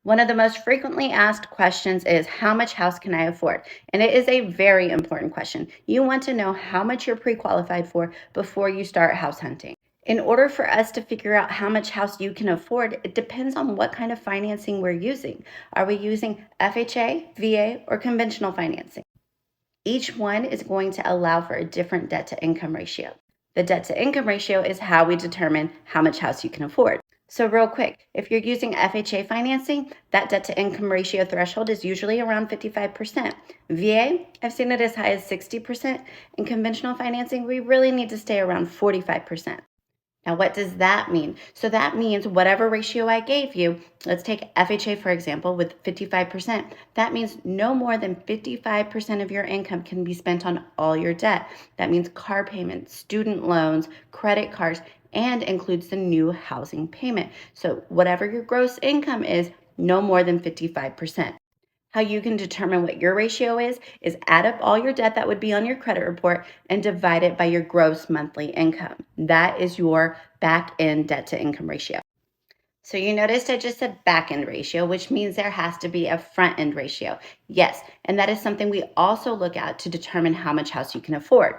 One of the most frequently asked questions is, how much house can I afford? And it is a very important question. You want to know how much you're pre-qualified for before you start house hunting. In order for us to figure out how much house you can afford, it depends on what kind of financing we're using. Are we using FHA, VA, or conventional financing? Each one is going to allow for a different debt to income ratio. The debt to income ratio is how we determine how much house you can afford. So real quick, if you're using FHA financing, that debt to income ratio threshold is usually around 55%. VA, I've seen it as high as 60%. In conventional financing, we really need to stay around 45%. Now, what does that mean? So that means whatever ratio I gave you, let's take FHA, for example, with 55%. That means no more than 55% of your income can be spent on all your debt. That means car payments, student loans, credit cards, and includes the new housing payment. So whatever your gross income is, no more than 55%. How you can determine what your ratio is add up all your debt that would be on your credit report and divide it by your gross monthly income. That is your back end debt to income ratio. So you noticed I just said back end ratio, which means there has to be a front end ratio. Yes, and that is something we also look at to determine how much house you can afford.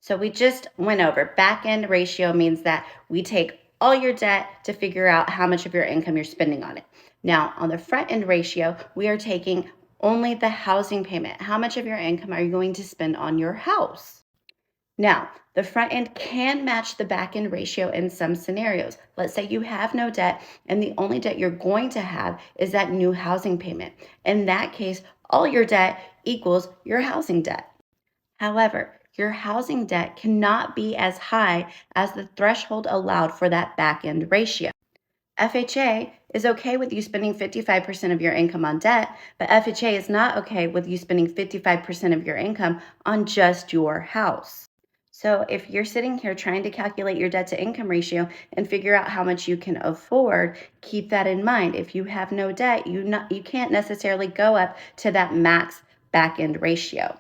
So we just went over back end ratio means that we take all your debt to figure out how much of your income you're spending on it. Now, on the front end ratio, we are taking only the housing payment. How much of your income are you going to spend on your house? Now, the front end can match the back end ratio in some scenarios. Let's say you have no debt and the only debt you're going to have is that new housing payment. In that case, all your debt equals your housing debt. However, your housing debt cannot be as high as the threshold allowed for that back end ratio. FHA is okay with you spending 55% of your income on debt, but FHA is not okay with you spending 55% of your income on just your house. So if you're sitting here trying to calculate your debt to income ratio and figure out how much you can afford, keep that in mind. If you have no debt, you can't necessarily go up to that max back end ratio.